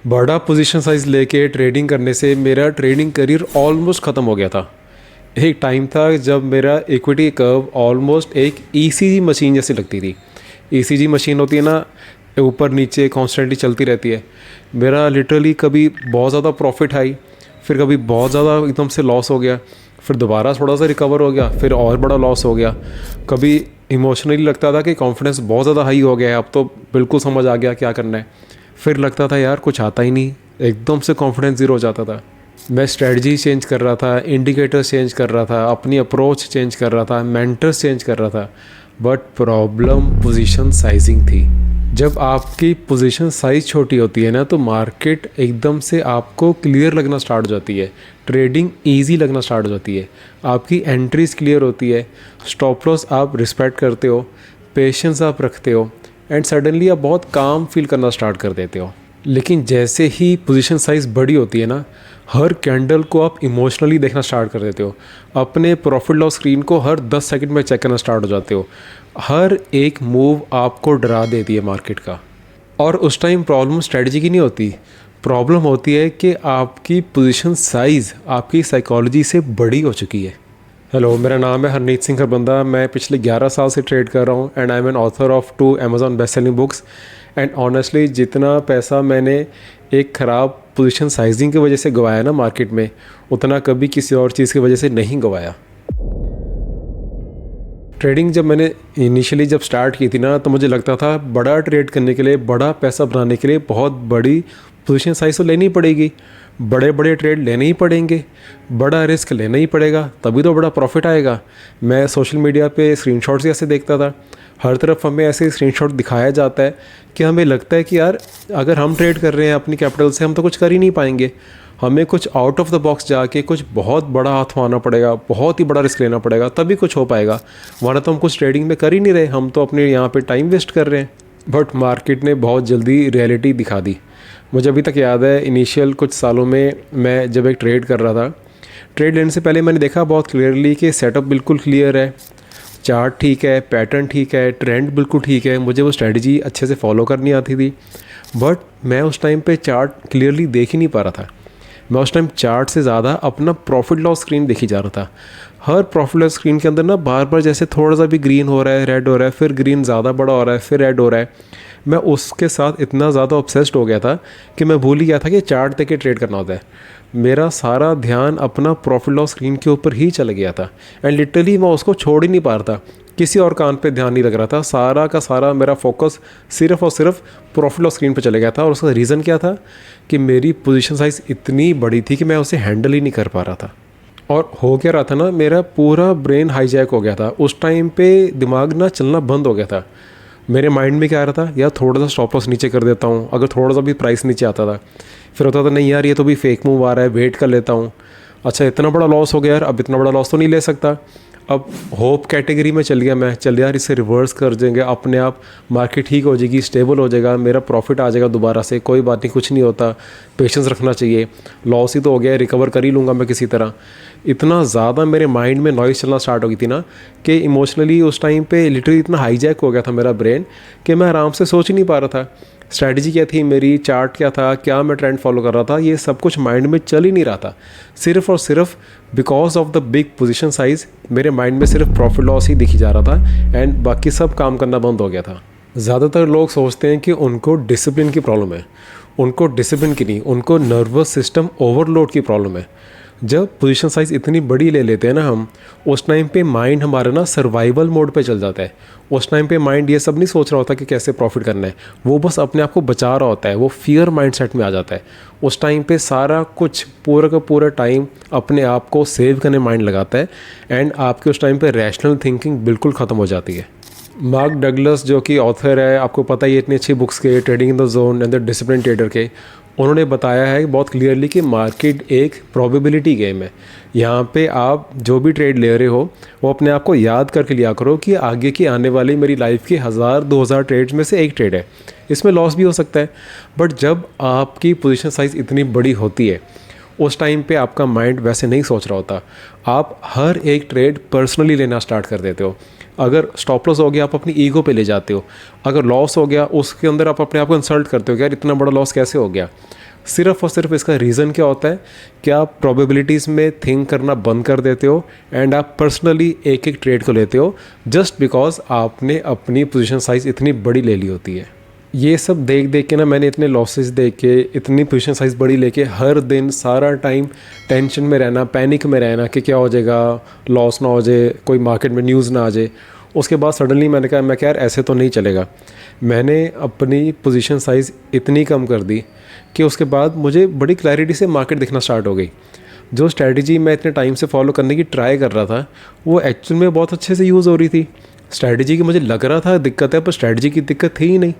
बड़ा position size लेके trading करने से मेरा ट्रेडिंग करियर ऑलमोस्ट ख़त्म हो गया था। एक टाइम था जब मेरा इक्विटी कर्व ऑलमोस्ट एक ईसीजी मशीन जैसी लगती थी। ईसीजी मशीन होती है ना, ऊपर नीचे कॉन्स्टेंटली चलती रहती है। मेरा लिटरली कभी बहुत ज़्यादा प्रॉफिट आई, फिर कभी बहुत ज़्यादा एकदम से लॉस हो गया, फिर दोबारा थोड़ा सा रिकवर हो गया, फिर और बड़ा लॉस हो गया। कभी इमोशनली लगता था कि कॉन्फिडेंस बहुत ज़्यादा हाई हो गया है, अब तो बिल्कुल समझ आ गया क्या करना है। फिर लगता था यार कुछ आता ही नहीं, एकदम से कॉन्फिडेंस ज़ीरो हो जाता था। मैं स्ट्रेटजी चेंज कर रहा था, इंडिकेटर्स चेंज कर रहा था, अपनी अप्रोच चेंज कर रहा था, मेंटर्स चेंज कर रहा था, बट प्रॉब्लम पोजीशन साइजिंग थी। जब आपकी पोजीशन साइज़ छोटी होती है ना, तो मार्केट एकदम से आपको क्लियर लगना स्टार्ट हो जाती है, ट्रेडिंग इजी लगना स्टार्ट हो जाती है, आपकी एंट्रीज क्लियर होती है, स्टॉप लॉस आप रिस्पेक्ट करते हो, पेशेंस आप रखते हो, एंड सडनली आप बहुत काम फील करना स्टार्ट कर देते हो। लेकिन जैसे ही पोजीशन साइज़ बड़ी होती है ना, हर कैंडल को आप इमोशनली देखना स्टार्ट कर देते हो, अपने प्रॉफिट लॉस स्क्रीन को हर 10 सेकंड में चेक करना स्टार्ट हो जाते हो। हर एक मूव आपको डरा देती है मार्केट का। और उस टाइम प्रॉब्लम स्ट्रेटजी की नहीं होती, प्रॉब्लम होती है कि आपकी पोजीशन साइज़ आपकी साइकोलॉजी से बड़ी हो चुकी है। हेलो, मेरा नाम है हरनीत सिंह खरबंदा। मैं पिछले 11 साल से ट्रेड कर रहा हूँ and I am an author of 2 Amazon best selling books. And honestly जितना पैसा मैंने एक ख़राब पोजीशन साइजिंग की वजह से गवाया ना मार्केट में, उतना कभी किसी और चीज़ की वजह से नहीं गवाया। ट्रेडिंग जब मैंने इनिशियली जब स्टार्ट की थी ना, तो मुझे लगता था बड़ा ट्रेड करने के लिए, बड़ा पैसा बनाने के लिए बहुत बड़ी पोजीशन साइज़ तो लेनी पड़ेगी, बड़े बड़े ट्रेड लेने ही पड़ेंगे, बड़ा रिस्क लेना ही पड़ेगा, तभी तो बड़ा प्रॉफिट आएगा। मैं सोशल मीडिया पे स्क्रीनशॉट्स ऐसे देखता था, हर तरफ हमें ऐसे स्क्रीनशॉट दिखाया जाता है कि हमें लगता है कि यार अगर हम ट्रेड कर रहे हैं अपनी कैपिटल से, हम तो कुछ कर ही नहीं पाएंगे, हमें कुछ आउट ऑफ द बॉक्स जाके कुछ बहुत बड़ा हाथ मारना पड़ेगा, बहुत ही बड़ा रिस्क लेना पड़ेगा, तभी कुछ हो पाएगा, वरना तो हम कुछ ट्रेडिंग में कर ही नहीं रहे, हम तो अपने यहाँ पे टाइम वेस्ट कर रहे हैं। बट मार्केट ने बहुत जल्दी रियलिटी दिखा दी। मुझे अभी तक याद है, इनिशियल कुछ सालों में मैं जब एक ट्रेड कर रहा था, ट्रेड लेने से पहले मैंने देखा बहुत क्लियरली कि सेटअप बिल्कुल क्लियर है, चार्ट ठीक है, पैटर्न ठीक है, ट्रेंड बिल्कुल ठीक है, मुझे वो स्ट्रेटजी अच्छे से फॉलो करनी आती थी। बट मैं उस टाइम पे चार्ट क्लियरली देख ही नहीं पा रहा था। मैं उस टाइम चार्ट से ज़्यादा अपना प्रॉफिट लॉस स्क्रीन देखी जा रहा था। हर प्रॉफिट लॉस स्क्रीन के अंदर ना बार बार जैसे थोड़ा सा भी ग्रीन हो रहा है, रेड हो रहा है, फिर ग्रीन ज़्यादा बड़ा हो रहा है, फिर रेड हो रहा है। मैं उसके साथ इतना ज़्यादा ऑब्सेस्ड हो गया था कि मैं भूल ही गया था कि चार्ट देख के ट्रेड करना होता है। मेरा सारा ध्यान अपना प्रॉफिट लॉस स्क्रीन के ऊपर ही चला गया था एंड लिटरली मैं उसको छोड़ ही नहीं पा रहा था, किसी और कान पे ध्यान नहीं लग रहा था। सारा का सारा मेरा फोकस सिर्फ और सिर्फ प्रॉफिट लॉस स्क्रीन पे चले गया था। और उसका रीज़न क्या था कि मेरी पोजीशन साइज़ इतनी बड़ी थी कि मैं उसे हैंडल ही नहीं कर पा रहा था। और हो क्या रहा था ना, मेरा पूरा ब्रेन हाईजैक हो गया था। उस टाइम पे दिमाग ना चलना बंद हो गया था। मेरे माइंड में क्या आ रहा था, यार थोड़ा सा स्टॉप लॉस नीचे कर देता हूँ, अगर थोड़ा सा भी प्राइस नीचे आता था। फिर होता था नहीं यार ये तो भी फेक मूव आ रहा है, वेट कर लेता हूँ। अच्छा इतना बड़ा लॉस हो गया यार, अब इतना बड़ा लॉस तो नहीं ले सकता। अब होप कैटेगरी में चल गया मैं, चल यार इसे रिवर्स कर देंगे, अपने आप मार्केट ठीक हो जाएगी, स्टेबल हो जाएगा, मेरा प्रॉफिट आ जाएगा दोबारा से, कोई बात नहीं, कुछ नहीं होता, पेशेंस रखना चाहिए, लॉस ही तो हो गया, रिकवर कर ही लूँगा मैं किसी तरह। इतना ज़्यादा मेरे माइंड में नॉइज़ चलना स्टार्ट हो गई थी ना कि इमोशनली उस टाइम पे लिटरली इतना हाईजैक हो गया था मेरा ब्रेन कि मैं आराम से सोच ही नहीं पा रहा था। स्ट्रैटेजी क्या थी मेरी, चार्ट क्या था, क्या मैं ट्रेंड फॉलो कर रहा था, ये सब कुछ माइंड में चल ही नहीं रहा था। सिर्फ और सिर्फ because of the big position size मेरे माइंड में सिर्फ प्रॉफिट लॉस ही दिखी जा रहा था एंड बाकी सब काम करना बंद हो गया था। ज़्यादातर लोग सोचते हैं कि उनको डिसिप्लिन की प्रॉब्लम है, उनको डिसिप्लिन की नहीं, उनको नर्वस सिस्टम ओवरलोड की प्रॉब्लम है। जब पोजीशन साइज़ इतनी बड़ी ले लेते हैं ना हम, उस टाइम पे माइंड हमारा ना सर्वाइवल मोड पे चल जाता है। उस टाइम पे माइंड ये सब नहीं सोच रहा होता कि कैसे प्रॉफिट करना है, वो बस अपने आप को बचा रहा होता है, वो फियर माइंडसेट में आ जाता है। उस टाइम पे सारा कुछ पूरा का पूरा टाइम अपने आप को सेव करने माइंड लगाता है एंड आपके उस टाइम पे रैशनल थिंकिंग बिल्कुल ख़त्म हो जाती है। मार्क डगलस जो कि ऑथर है, आपको पता ही है इतनी अच्छी बुक्स के, trading in the zone and the discipline trader के, उन्होंने बताया है बहुत क्लियरली कि मार्केट एक प्रोबेबिलिटी गेम है। यहाँ पे आप जो भी ट्रेड ले रहे हो वो अपने आप को याद करके लिया करो कि आगे की आने वाली मेरी लाइफ की 1000-2000 ट्रेड्स में से एक ट्रेड है, इसमें लॉस भी हो सकता है। बट जब आपकी पोजीशन साइज़ इतनी बड़ी होती है उस टाइम पे आपका माइंड वैसे नहीं सोच रहा होता, आप हर एक ट्रेड पर्सनली लेना स्टार्ट कर देते हो। अगर स्टॉप लॉस हो गया आप अपनी ईगो पे ले जाते हो, अगर लॉस हो गया उसके अंदर आप अपने आप को इंसल्ट करते हो कि यार इतना बड़ा लॉस कैसे हो गया। सिर्फ़ और सिर्फ इसका रीज़न क्या होता है कि आप प्रोबेबिलिटीज़ में थिंक करना बंद कर देते हो एंड आप पर्सनली एक एक ट्रेड को लेते हो जस्ट बिकॉज आपने अपनी पोजीशन साइज़ इतनी बड़ी ले ली होती है। ये सब देख देख के ना मैंने इतने लॉसेस देख के, इतनी पोजीशन साइज़ बड़ी लेके हर दिन सारा टाइम टेंशन में रहना, पैनिक में रहना कि क्या हो जाएगा, लॉस ना हो जाए, कोई मार्केट में न्यूज़ ना आ जाए। उसके बाद सडनली मैंने कहा मैं क्या यार ऐसे तो नहीं चलेगा। मैंने अपनी पोजीशन साइज़ इतनी कम कर दी कि उसके बाद मुझे बड़ी क्लैरिटी से मार्केट दिखना स्टार्ट हो गई। जो स्ट्रैटेजी मैं इतने टाइम से फॉलो करने की ट्राई कर रहा था वो एक्चुअल में बहुत अच्छे से यूज़ हो रही थी। स्ट्रैटेजी की मुझे लग रहा था दिक्कत है, पर स्ट्रैटेजी की दिक्कत थी ही नहीं।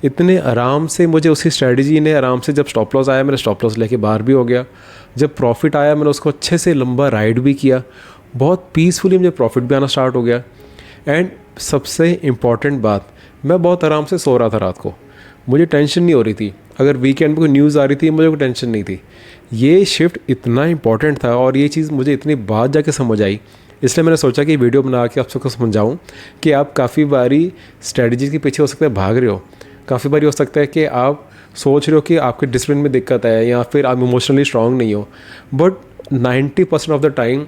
इतने आराम से मुझे उसी स्ट्रैटेजी ने आराम से, जब स्टॉप लॉस आया मैंने स्टॉप लॉस लेके बाहर भी हो गया, जब प्रॉफिट आया मैंने उसको अच्छे से लंबा राइड भी किया, बहुत पीसफुली मुझे प्रॉफिट भी आना स्टार्ट हो गया। एंड सबसे इम्पॉर्टेंट बात, मैं बहुत आराम से सो रहा था रात को, मुझे टेंशन नहीं हो रही थी। अगर वीकेंड में कोई न्यूज़ आ रही थी मुझे कोई टेंशन नहीं थी। ये शिफ्ट इतना इंपॉर्टेंट था और ये चीज़ मुझे इतनी बाद जाके समझ आई, इसलिए मैंने सोचा कि वीडियो बना के आप सबको समझाऊँ कि आप काफ़ी बारी स्ट्रेटजीज़ के पीछे हो सकता है भाग रहे हो, काफ़ी बारी हो सकता है कि आप सोच रहे हो कि आपके डिसिप्लिन में दिक्कत है या फिर आप इमोशनली स्ट्रांग नहीं हो, बट 90% ऑफ द टाइम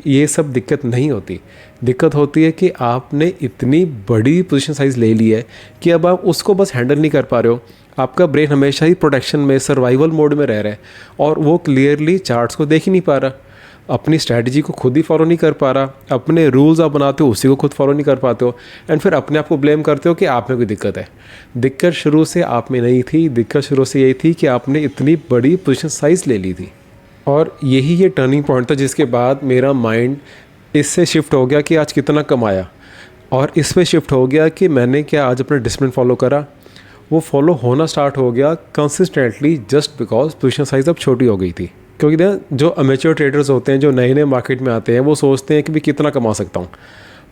ये सब दिक्कत नहीं होती। दिक्कत होती है कि आपने इतनी बड़ी पोजीशन साइज़ ले ली है कि अब आप उसको बस हैंडल नहीं कर पा रहे हो। आपका ब्रेन हमेशा ही प्रोटेक्शन में, सर्वाइवल मोड में रह रहा है और वो क्लियरली चार्ट्स को देख ही नहीं पा रहा, अपनी स्ट्रैटेजी को खुद ही फॉलो नहीं कर पा रहा, अपने रूल्स आप बनाते हो उसी को खुद फॉलो नहीं कर पाते हो एंड फिर अपने आप को ब्लेम करते हो कि आप में कोई दिक्कत है। दिक्कत शुरू से आप में नहीं थी, दिक्कत शुरू से यही थी कि आपने इतनी बड़ी पोजीशन साइज़ ले ली थी। और यही ये टर्निंग पॉइंट था जिसके बाद मेरा माइंड इससे शिफ्ट हो गया कि आज कितना कमाया, और इस पे शिफ्ट हो गया कि मैंने क्या आज अपना डिसिप्लिन फॉलो करा। वो फॉलो होना स्टार्ट हो गया consistently just because position size अब छोटी हो गई थी। क्योंकि ना जो अमेच्योर ट्रेडर्स होते हैं, जो नए नए मार्केट में आते हैं, वो सोचते हैं कि मैं कितना कमा सकता हूँ।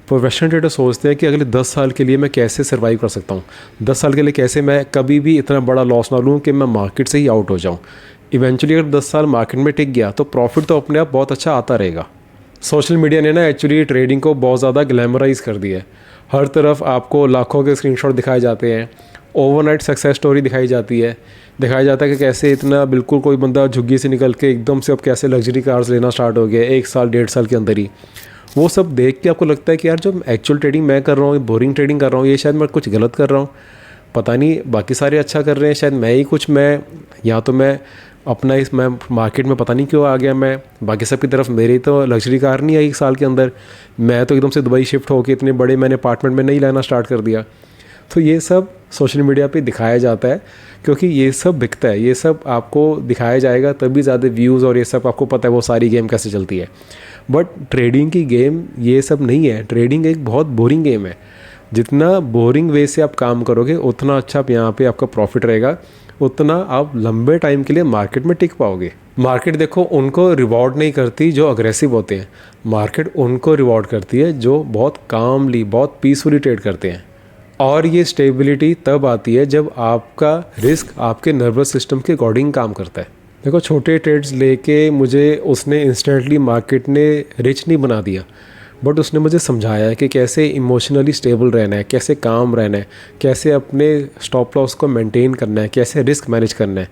प्रोफेशनल ट्रेडर सोचते हैं कि अगले 10 साल के लिए मैं कैसे सर्वाइव कर सकता हूँ, 10 साल के लिए कैसे मैं कभी भी इतना बड़ा लॉस ना लूँ कि मैं मार्केट से ही आउट हो जाऊँ। इवेंचुअली अगर 10 साल मार्केट में टिक गया तो प्रॉफिट तो अपने आप बहुत अच्छा आता रहेगा। सोशल मीडिया ने ना एक्चुअली ट्रेडिंग को बहुत ज़्यादा ग्लैमराइज़ कर दिया है। हर तरफ आपको लाखों के स्क्रीनशॉट दिखाए जाते हैं, ओवरनाइट सक्सेस स्टोरी दिखाई जाती है, दिखाया जाता है कि कैसे इतना बिल्कुल कोई बंदा झुग्गी से निकल के एकदम से अब कैसे लग्जरी कार्स लेना स्टार्ट हो गया 1 साल 1.5 साल के अंदर ही। वो सब देख के आपको लगता है कि यार जो एक्चुअल ट्रेडिंग मैं कर रहा हूँ, बोरिंग ट्रेडिंग कर रहा हूँ, ये शायद मैं कुछ गलत कर रहा हूँ, पता नहीं बाकी सारे अच्छा कर रहे हैं, शायद मैं ही कुछ, मैं या तो मैं अपना इस मैं मार्केट में पता नहीं क्यों आ गया, मैं बाकी सब की तरफ मेरी तो लग्जरी कार नहीं आई 1 साल के अंदर, मैं तो एकदम से दुबई शिफ्ट होकर इतने बड़े मैंने अपार्टमेंट में नहीं लाना स्टार्ट कर दिया। तो ये सब सोशल मीडिया पे दिखाया जाता है क्योंकि ये सब बिकता है, ये सब आपको दिखाया जाएगा तभी ज़्यादा व्यूज़, और ये सब आपको पता है वो सारी गेम कैसे चलती है। बट ट्रेडिंग की गेम ये सब नहीं है। ट्रेडिंग एक बहुत बोरिंग गेम है। जितना बोरिंग वे से आप काम करोगे उतना अच्छा यहाँ पे आपका प्रॉफिट रहेगा, उतना आप लंबे टाइम के लिए मार्केट में टिक पाओगे। मार्केट देखो उनको रिवॉर्ड नहीं करती जो अग्रेसिव होते हैं, मार्केट उनको रिवॉर्ड करती है जो बहुत कामली, बहुत पीसफुली ट्रेड करते हैं। और ये स्टेबिलिटी तब आती है जब आपका रिस्क आपके नर्वस सिस्टम के अकॉर्डिंग काम करता है। देखो छोटे ट्रेड्स लेके मुझे उसने इंस्टेंटली मार्केट ने रिच नहीं बना दिया, बट उसने मुझे समझाया है कि कैसे इमोशनली स्टेबल रहना है, कैसे काम रहना है, कैसे अपने स्टॉप लॉस को मेंटेन करना है, कैसे रिस्क मैनेज करना है।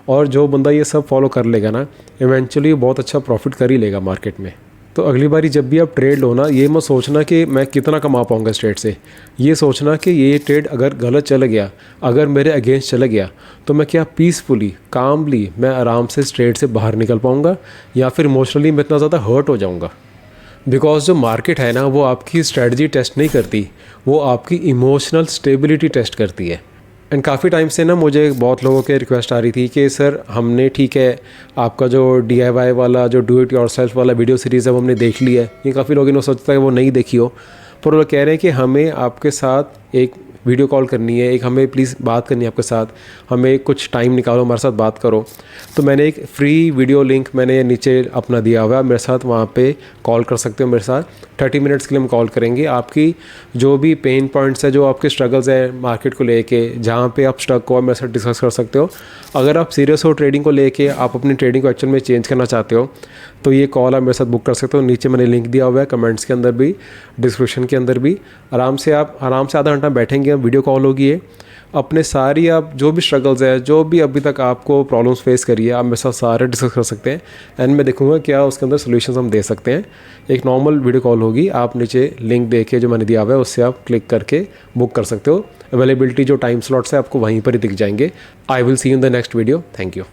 और जो बंदा ये सब फॉलो कर लेगा ना, इवेंचुअली बहुत अच्छा प्रॉफिट कर ही लेगा मार्केट में। तो अगली बारी जब भी आप ट्रेड लो ना, ये मत सोचना कि मैं कितना कमा पाऊंगा इस ट्रेड से, ये सोचना कि ये ट्रेड अगर गलत चला गया, अगर मेरे अगेंस्ट चला गया, तो मैं क्या पीसफुली, कामली मैं आराम से इस ट्रेड से बाहर निकल पाऊंगा या फिर इमोशनली मैं इतना ज़्यादा हर्ट हो जाऊंगा। बिकॉज जो मार्केट है ना, वो आपकी स्ट्रेटजी टेस्ट नहीं करती, वो आपकी इमोशनल स्टेबिलिटी टेस्ट करती है। एंड काफ़ी टाइम से ना मुझे बहुत लोगों के रिक्वेस्ट आ रही थी कि सर हमने, ठीक है आपका जो DIY वाला, जो डू इट योरसेल्फ वाला वीडियो सीरीज़ है वो हमने देख लिया है, ये काफ़ी लोग इन्होंने सोचता है वो नहीं देखी हो, पर वो कह रहे हैं कि हमें आपके साथ एक वीडियो कॉल करनी है, एक हमें प्लीज़ बात करनी है आपके साथ, हमें कुछ टाइम निकालो, हमारे साथ बात करो। तो मैंने एक फ्री वीडियो लिंक मैंने नीचे अपना दिया हुआ है, मेरे साथ वहाँ पे कॉल कर सकते हो मेरे साथ। 30 मिनट्स के लिए हम कॉल करेंगे, आपकी जो भी पेन पॉइंट्स है, जो आपके स्ट्रगल्स हैं मार्केट को लेके, जहाँ पे आप स्टक हो, मेरे साथ डिस्कस कर सकते हो। अगर आप सीरियस हो ट्रेडिंग को लेके, आप अपनी ट्रेडिंग को एक्चुअल में चेंज करना चाहते हो, तो ये कॉल आप मेरे साथ बुक कर सकते हो। नीचे मैंने लिंक दिया हुआ है, कमेंट्स के अंदर भी, डिस्क्रिप्शन के अंदर भी। आराम से आधा घंटा बैठेंगे, वीडियो कॉल होगी ये। अपने सारी आप जो भी स्ट्रगल्स है, जो भी अभी तक आपको प्रॉब्लम्स फेस करी है, आप मेरे साथ सारे डिस्कस कर सकते हैं एंड मैं देखूंगा क्या उसके अंदर सोल्यूशंस हम दे सकते हैं। एक नॉर्मल वीडियो कॉल होगी, आप नीचे लिंक देके जो मैंने दिया हुआ है उससे आप क्लिक करके बुक कर सकते हो। अवेलेबिलिटी जो टाइम स्लॉट्स है आपको वहीं पर ही दिख जाएंगे। I will see you in the next video. Thank you.